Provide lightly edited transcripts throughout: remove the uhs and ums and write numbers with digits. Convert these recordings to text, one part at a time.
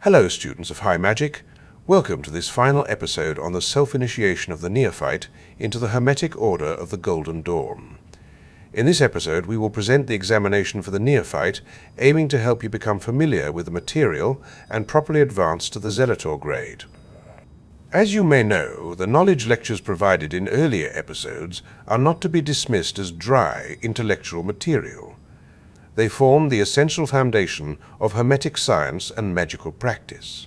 Hello students of High Magic, welcome to this final episode on the self-initiation of the Neophyte into the Hermetic Order of the Golden Dawn. In this episode we will present the examination for the Neophyte, aiming to help you become familiar with the material and properly advance to the Zelator grade. As you may know, the knowledge lectures provided in earlier episodes are not to be dismissed as dry intellectual material. They form the essential foundation of hermetic science and magical practice.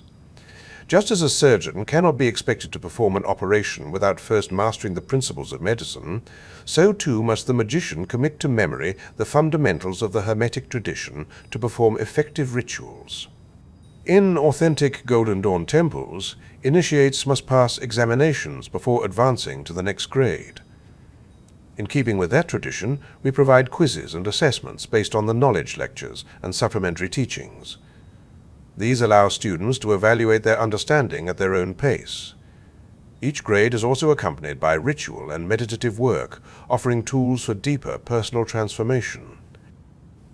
Just as a surgeon cannot be expected to perform an operation without first mastering the principles of medicine, so too must the magician commit to memory the fundamentals of the hermetic tradition to perform effective rituals. In authentic Golden Dawn temples, initiates must pass examinations before advancing to the next grade. In keeping with that tradition, we provide quizzes and assessments based on the knowledge lectures and supplementary teachings. These allow students to evaluate their understanding at their own pace. Each grade is also accompanied by ritual and meditative work, offering tools for deeper personal transformation.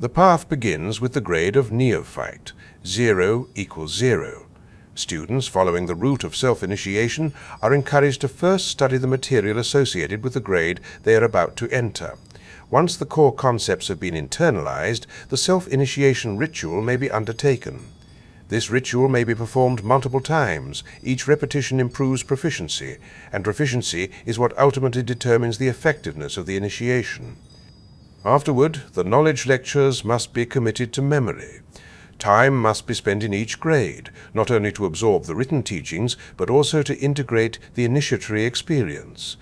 The path begins with the grade of Neophyte, 0 equals 0. Students following the route of self-initiation are encouraged to first study the material associated with the grade they are about to enter. Once the core concepts have been internalized, the self-initiation ritual may be undertaken. This ritual may be performed multiple times. Each repetition improves proficiency, and proficiency is what ultimately determines the effectiveness of the initiation. Afterward, the knowledge lectures must be committed to memory. Time must be spent in each grade, not only to absorb the written teachings, but also to integrate the initiatory experience.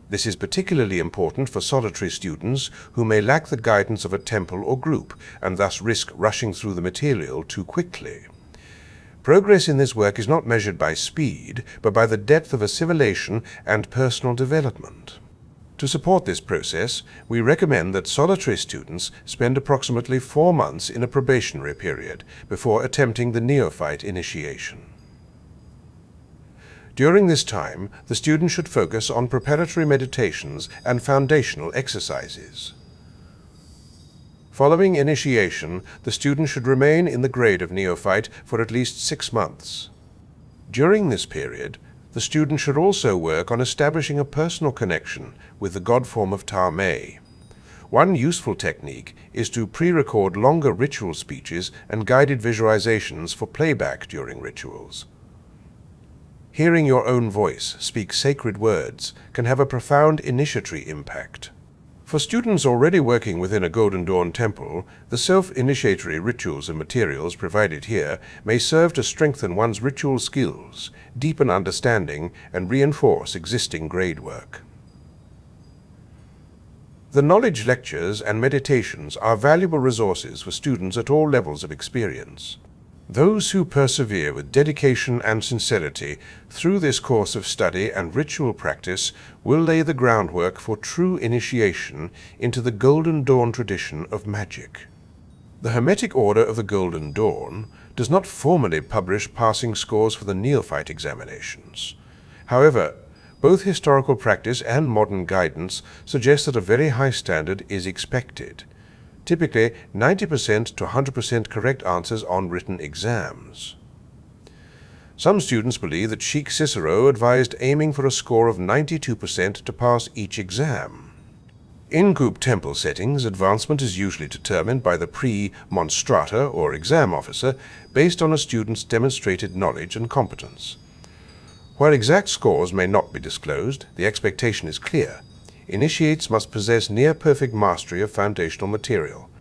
This is particularly important for solitary students who may lack the guidance of a temple or group, and thus risk rushing through the material too quickly. Progress in this work is not measured by speed, but by the depth of assimilation and personal development. To support this process, we recommend that solitary students spend approximately 4 months in a probationary period before attempting the Neophyte initiation. During this time, the student should focus on preparatory meditations and foundational exercises. Following initiation, the student should remain in the grade of Neophyte for at least 6 months. During this period, the student should also work on establishing a personal connection with the god form of Ta-Meh. One useful technique is to pre-record longer ritual speeches and guided visualizations for playback during rituals. Hearing your own voice speak sacred words can have a profound initiatory impact. For students already working within a Golden Dawn temple, the self-initiatory rituals and materials provided here may serve to strengthen one's ritual skills, deepen understanding, and reinforce existing grade work. The knowledge lectures and meditations are valuable resources for students at all levels of experience. Those who persevere with dedication and sincerity through this course of study and ritual practice will lay the groundwork for true initiation into the Golden Dawn tradition of magic. The Hermetic Order of the Golden Dawn does not formally publish passing scores for the Neophyte examinations. However, both historical practice and modern guidance suggest that a very high standard is expected. Typically 90% to 100% correct answers on written exams. Some students believe that Sheikh Cicero advised aiming for a score of 92% to pass each exam. In group temple settings, advancement is usually determined by the pre-monstrata or exam officer based on a student's demonstrated knowledge and competence. While exact scores may not be disclosed, the expectation is clear. Initiates must possess near-perfect mastery of foundational material.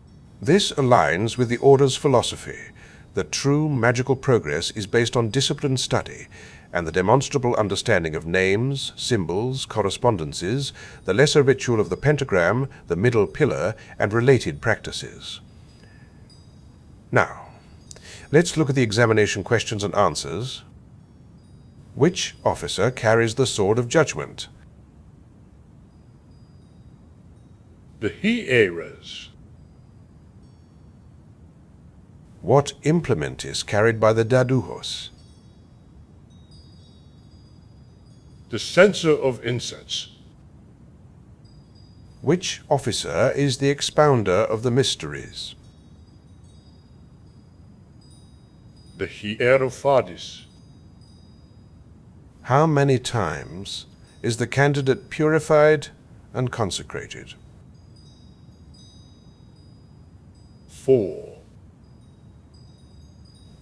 This aligns with the Order's philosophy that true magical progress is based on disciplined study and the demonstrable understanding of names, symbols, correspondences, the lesser ritual of the pentagram, the middle pillar, and related practices. Now, let's look at the examination questions and answers. Which officer carries the Sword of Judgment? The Hieras. What implement is carried by the Dadujos? The Censer of Incense. Which officer is the expounder of the mysteries? The hierophadis. How many times is the candidate purified and consecrated? 4.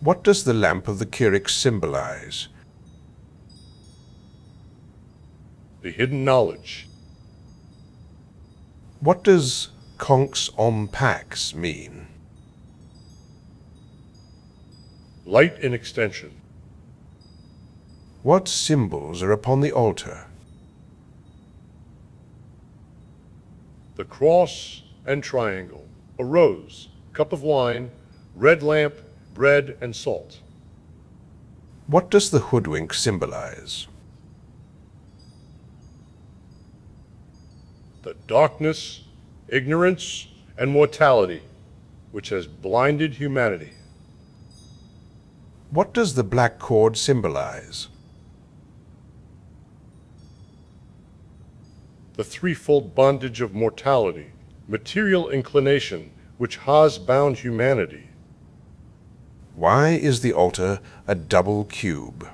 What does the lamp of the Kyrix symbolize? The hidden knowledge. What does conx om pax mean? Light in extension. What symbols are upon the altar? The cross and triangle. A rose, cup of wine, red lamp, bread and salt. What does the hoodwink symbolize? The darkness, ignorance, and mortality which has blinded humanity. What does the black cord symbolize? The threefold bondage of mortality, material inclination, which has bound humanity. Why is the altar a double cube?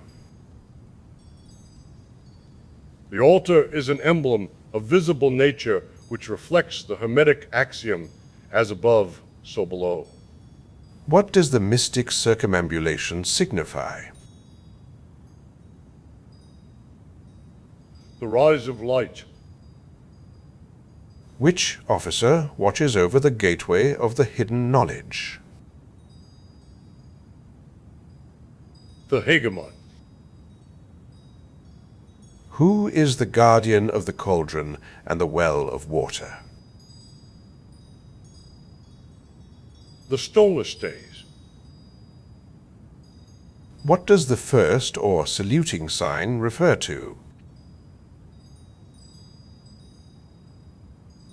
The altar is an emblem of visible nature which reflects the Hermetic axiom, as above, so below. What does the mystic circumambulation signify? The rise of light. Which officer watches over the gateway of the hidden knowledge? The hegemon. Who is the guardian of the cauldron and the well of water? The stolestes. What does the first or saluting sign refer to?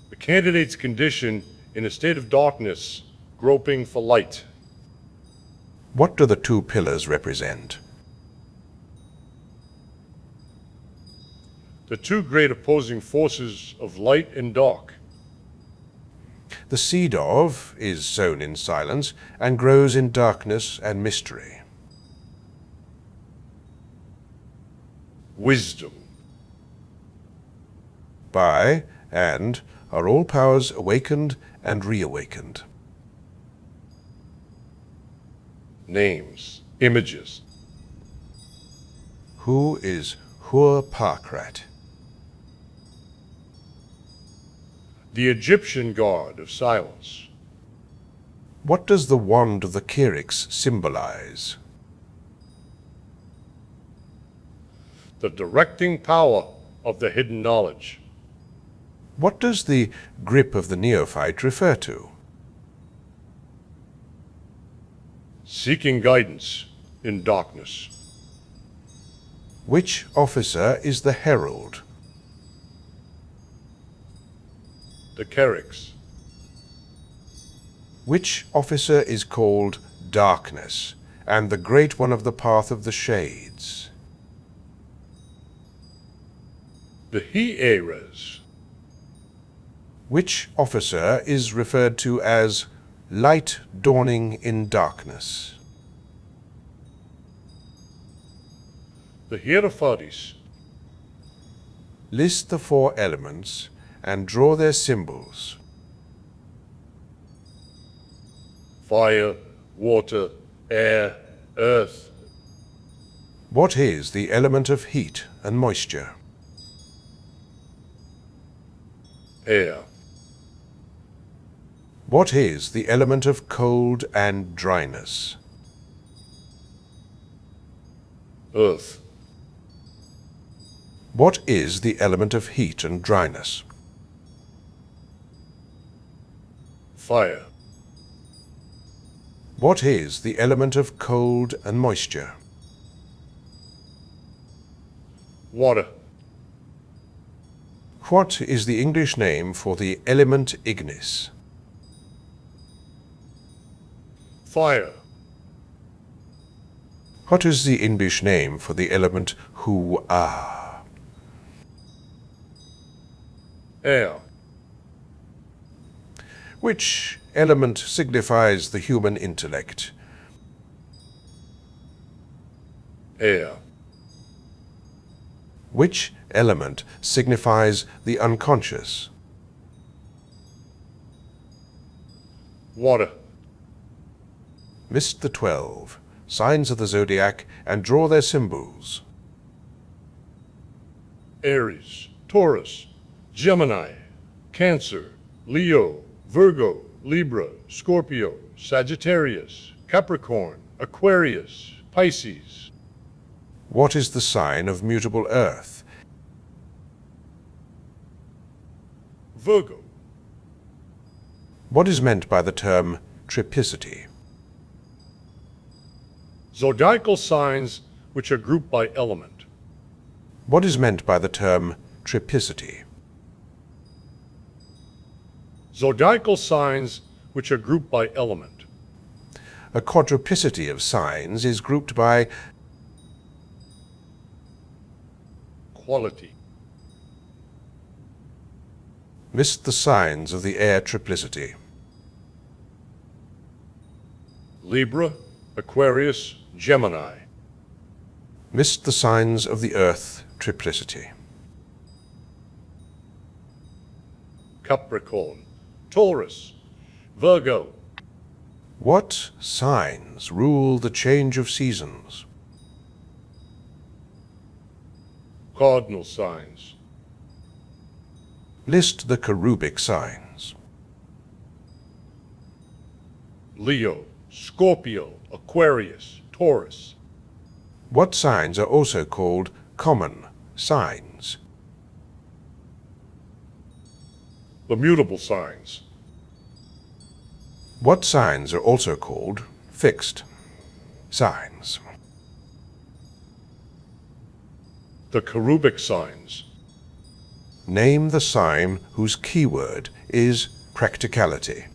The candidate's condition in a state of darkness, groping for light. What do the two pillars represent? The two great opposing forces of light and dark. The seed of is sown in silence and grows in darkness and mystery. Wisdom. By and are all powers awakened and reawakened. Names. Images. Who is Hur Pakrat? The Egyptian god of silence. What does the wand of the Kyrix symbolize? The directing power of the hidden knowledge. What does the grip of the Neophyte refer to? Seeking guidance in darkness. Which officer is the herald? The Kerix. Which officer is called Darkness, and the great one of the path of the shades? The Hieres. Which officer is referred to as light dawning in darkness? The Hierophadis. List the four elements and draw their symbols. Fire, water, air, earth. What is the element of heat and moisture? Air. What is the element of cold and dryness? Earth. What is the element of heat and dryness? Fire. What is the element of cold and moisture? Water. What is the English name for the element ignis? Fire. What is the English name for the element hua? Air. Which element signifies the human intellect? Air. Which element signifies the unconscious? Water. List the 12 signs of the zodiac and draw their symbols. Aries, Taurus, Gemini, Cancer, Leo, Virgo, Libra, Scorpio, Sagittarius, Capricorn, Aquarius, Pisces. What is the sign of mutable earth? Virgo. What is meant by the term triplicity? Zodiacal signs which are grouped by element. What is meant by the term triplicity? Zodiacal signs which are grouped by element. A quadruplicity of signs is grouped by Quality. list the signs of the air triplicity. Libra, Aquarius, Gemini. List the signs of the earth triplicity. Capricorn, Taurus, Virgo. What signs rule the change of seasons? Cardinal signs. List the cherubic signs. Leo, Scorpio, Aquarius, Taurus. What signs are also called common signs? The mutable signs. What signs are also called fixed signs? The cherubic signs. Name the sign whose keyword is practicality.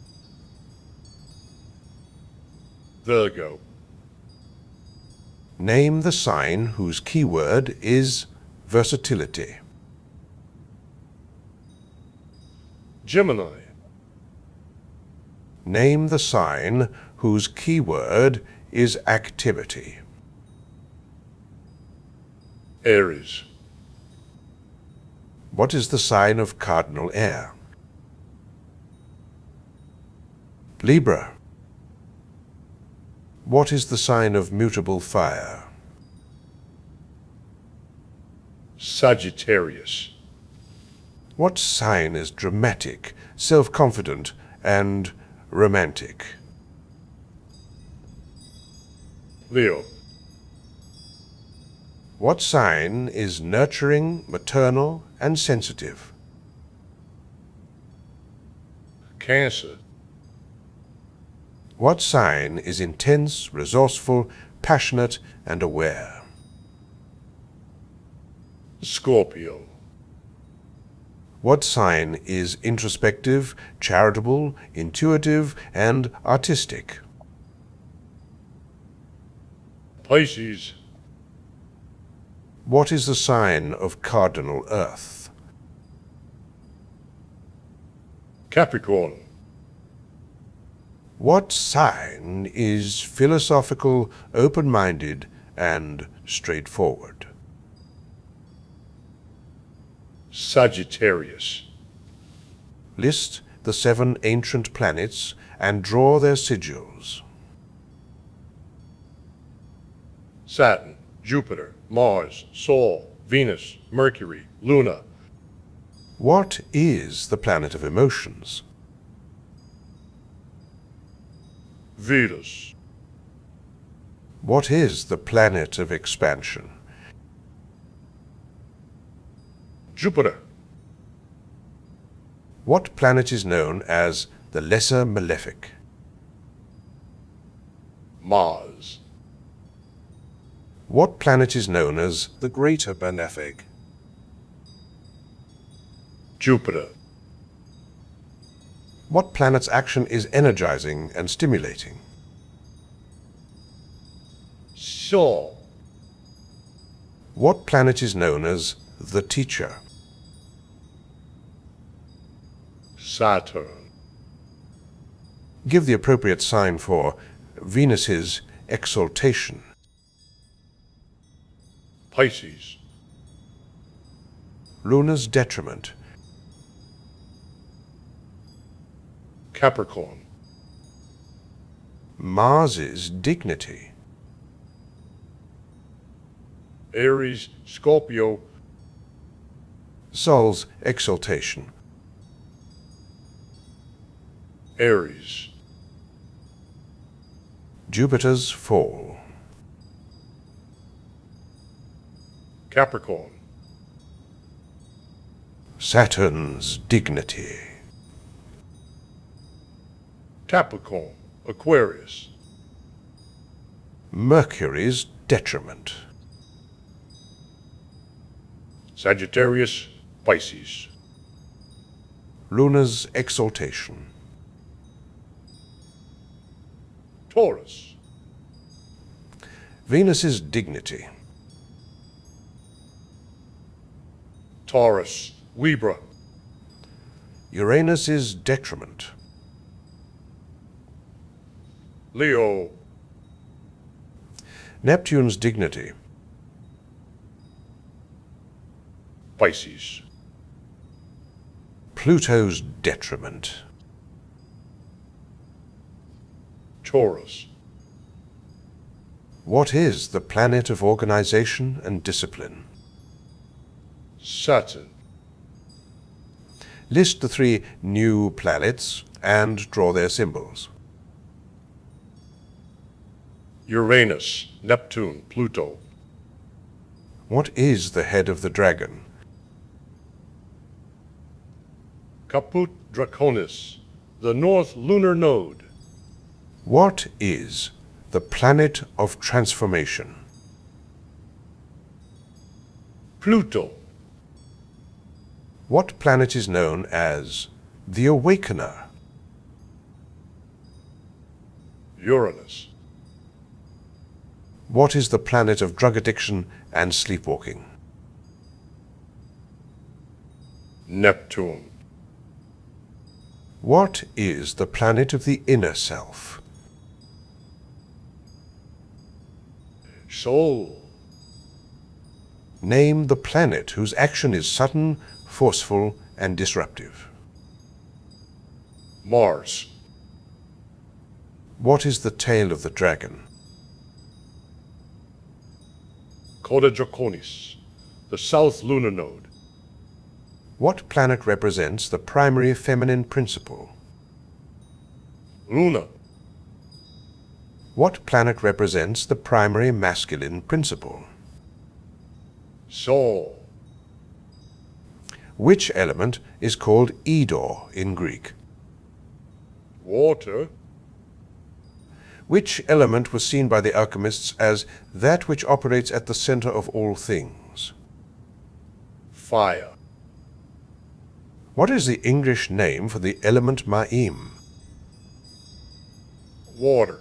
Virgo. Name the sign whose keyword is versatility. Gemini. Name the sign whose keyword is activity. Aries. What is the sign of cardinal air? Libra. What is the sign of mutable fire? Sagittarius. What sign is dramatic, self-confident, and romantic? Leo. What sign is nurturing, maternal, and sensitive? Cancer. What sign is intense, resourceful, passionate, and aware? Scorpio. What sign is introspective, charitable, intuitive, and artistic? Pisces. What is the sign of cardinal earth? Capricorn. What sign is philosophical, open-minded, and straightforward? Sagittarius. List the 7 ancient planets and draw their sigils. Saturn, Jupiter, Mars, Sol, Venus, Mercury, Luna. What is the planet of emotions? Venus. What is the planet of expansion? Jupiter. What planet is known as the Lesser Malefic? Mars. What planet is known as the Greater Benefic? Jupiter. What planet's action is energizing and stimulating? Sol. What planet is known as the Teacher? Saturn. Give the appropriate sign for Venus's exaltation. Pisces. Luna's detriment. Capricorn. Mars's dignity. Aries, Scorpio. Sol's exaltation. Aries. Jupiter's fall. Capricorn. Saturn's dignity. Capricorn, Aquarius. Mercury's detriment. Sagittarius, Pisces. Luna's exaltation. Taurus. Venus's dignity. Taurus, Libra. Uranus's detriment. Leo. Neptune's dignity. Pisces. Pluto's detriment. Taurus. What is the planet of organization and discipline? Saturn. List the 3 new planets and draw their symbols. Uranus, Neptune, Pluto. What is the head of the dragon? Caput Draconis, the north lunar node. What is the planet of transformation? Pluto. What planet is known as the Awakener? Uranus. What is the planet of drug addiction and sleepwalking? Neptune. What is the planet of the inner self? Sol. Name the planet whose action is sudden, forceful, and disruptive. Mars. What is the tail of the dragon? Coda Draconis, the south lunar node. What planet represents the primary feminine principle? Luna. What planet represents the primary masculine principle? Sol. Which element is called Edor in Greek? Water. Which element was seen by the alchemists as that which operates at the center of all things? Fire. What is the English name for the element Ma'im? Water.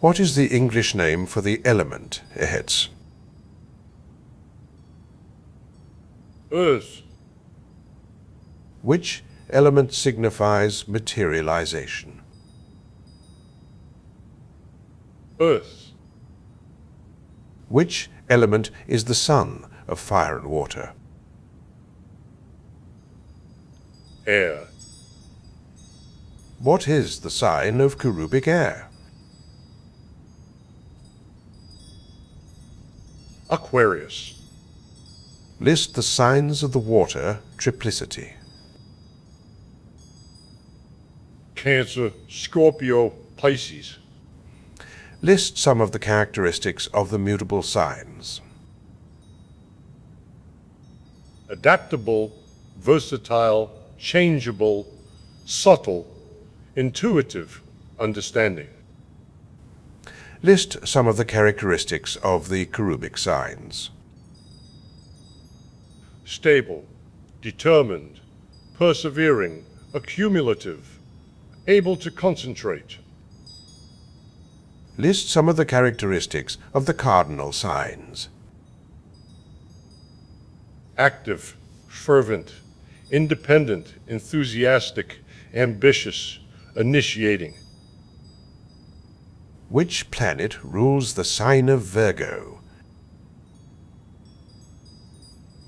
What is the English name for the element Ehetz? Earth. Which element signifies materialization? Earth. Which element is the son of fire and water? Air. What is the sign of cherubic air? Aquarius. List the signs of the water triplicity. Cancer, Scorpio, Pisces. List some of the characteristics of the mutable signs. Adaptable, versatile, changeable, subtle, intuitive, understanding. List some of the characteristics of the cherubic signs. Stable, determined, persevering, accumulative, able to concentrate. List some of the characteristics of the cardinal signs. Active, fervent, independent, enthusiastic, ambitious, initiating. Which planet rules the sign of Virgo?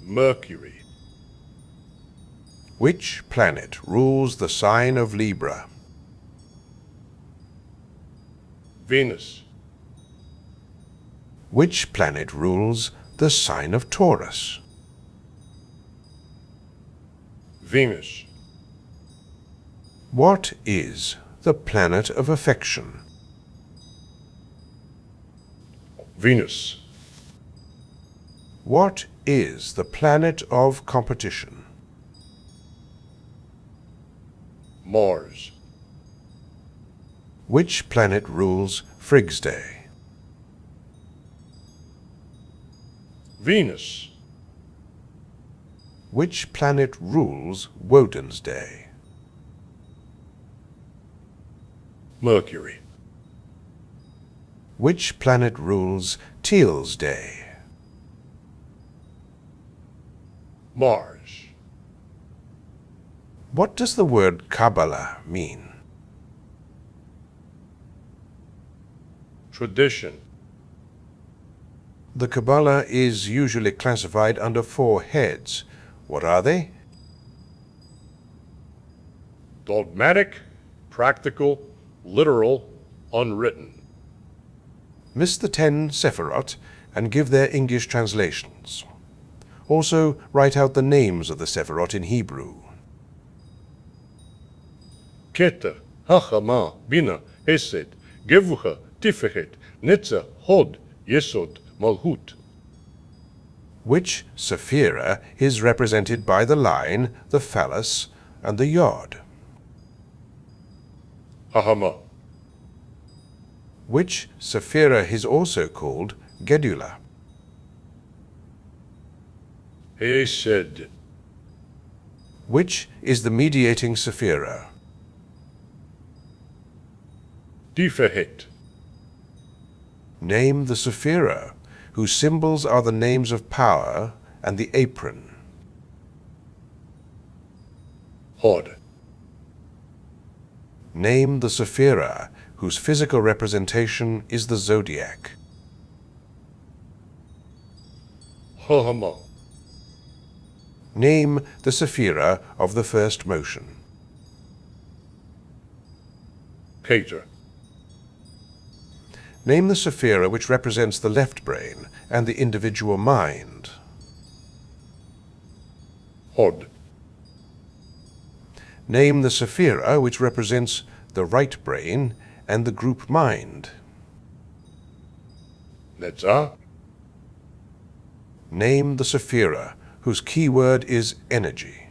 Mercury. Which planet rules the sign of Libra? Venus. Which planet rules the sign of Taurus? Venus. What is the planet of affection? Venus. What is the planet of competition? Mars. Which planet rules Frigg's Day? Venus. Which planet rules Woden's Day? Mercury. Which planet rules Teal's Day? Mars. What does the word Kabbalah mean? Tradition. The Kabbalah is usually classified under 4 heads. What are they? Dogmatic, practical, literal, unwritten. List the 10 Sephirot and give their English translations. Also, write out the names of the Sephirot in Hebrew. Keter, Hachama, Bina, Hesed, Gevucha, Tiferet, Netzer, Hod, Yesod, Malhut. Which Sephira is represented by the line, the phallus, and the yod? Hahama. Which Sephira is also called Gedula? Hesed. Which is the mediating Sephira? Tiferet. Name the Sephira, whose symbols are the names of power and the apron. Hod. Name the Sephira, whose physical representation is the zodiac. Hahama. Name the Sephira of the first motion. Keter. Name the Sephira which represents the left brain and the individual mind. Hod. Name the Sephira which represents the right brain and the group mind. Netza. Name the Sephira whose keyword is energy.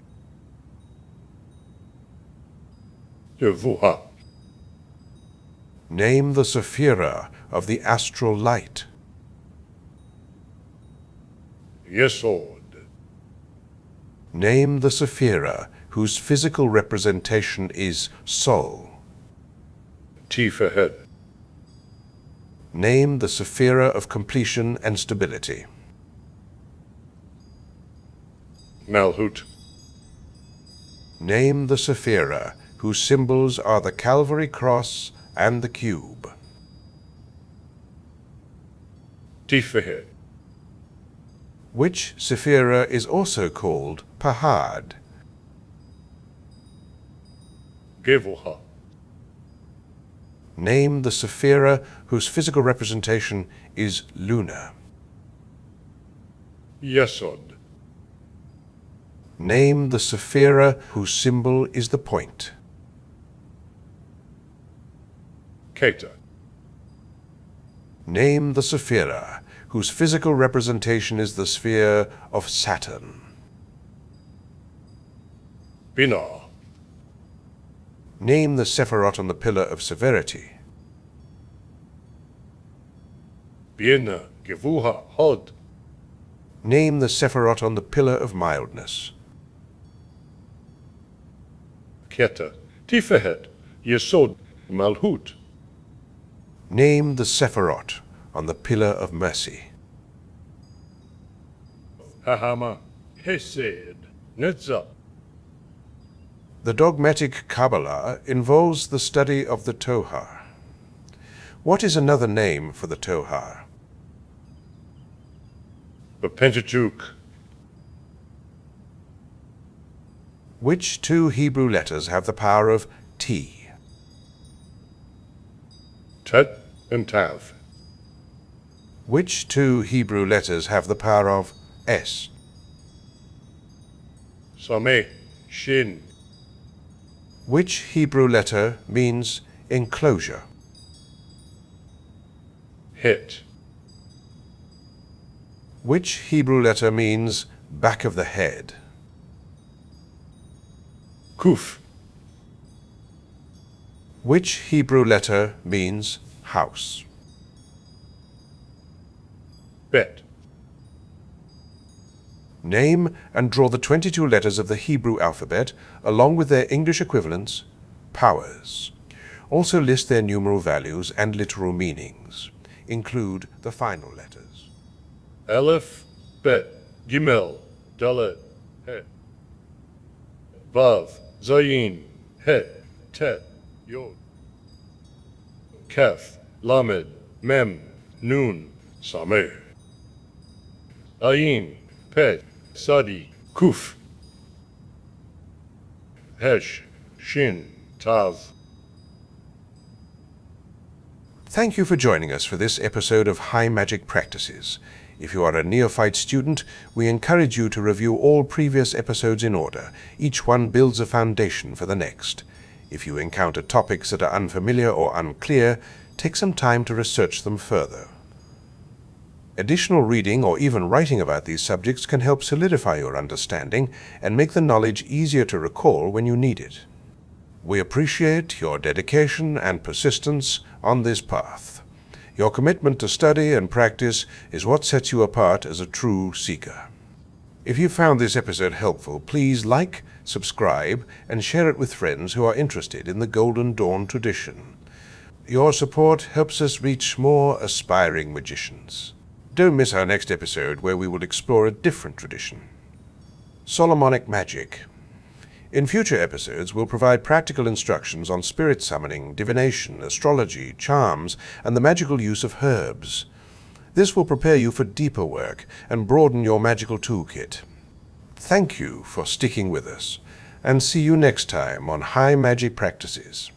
Yevuha. Name the Sephira of the astral light. Yesod. Name the Sephira whose physical representation is soul. Tiferet. Name the Sephira of completion and stability. Malhut. Name the Sephira whose symbols are the Calvary cross and the cube. Tiferet. Which Sephira is also called Pahad? Gevuha. Name the Sephira whose physical representation is Luna. Yesod. Name the Sephira whose symbol is the point. Keter. Name the Sephira whose physical representation is the sphere of Saturn. Bina. Name the Sephirot on the pillar of severity. Bina. Gevuha. Hod. Name the Sephirot on the pillar of mildness. Keter. Tiferet. Yesod. Malhut. Name the Sephirot on the pillar of mercy. Hahama. Hesed. Netza. The dogmatic Kabbalah involves the study of the Tohar. What is another name for the Tohar? The Pentateuch. Which two Hebrew letters have the power of T? Tet and Tav. Which two Hebrew letters have the power of S? Sameh, Shin. Which Hebrew letter means enclosure? Het. Which Hebrew letter means back of the head? Kuf. Which Hebrew letter means house? Bet. Name and draw the 22 letters of the Hebrew alphabet, along with their English equivalents, powers. Also list their numeral values and literal meanings. Include the final letters. Aleph, Bet, Gimel, Dalet, Het. Vav, Zayin, Het, Tet, Yod. Kef, Lamed, Mem, Nun, Sameh. Ayin, Pet, Sadi, Kuf. Hesh, Shin, Tav. Thank you for joining us for this episode of High Magic Practices. If you are a Neophyte student, we encourage you to review all previous episodes in order. Each one builds a foundation for the next. If you encounter topics that are unfamiliar or unclear, take some time to research them further. Additional reading or even writing about these subjects can help solidify your understanding and make the knowledge easier to recall when you need it. We appreciate your dedication and persistence on this path. Your commitment to study and practice is what sets you apart as a true seeker. If you found this episode helpful, please like, subscribe, and share it with friends who are interested in the Golden Dawn tradition. Your support helps us reach more aspiring magicians. Don't miss our next episode, where we will explore a different tradition, Solomonic magic. In future episodes, we'll provide practical instructions on spirit summoning, divination, astrology, charms, and the magical use of herbs. This will prepare you for deeper work and broaden your magical toolkit. Thank you for sticking with us, and see you next time on High Magic Practices.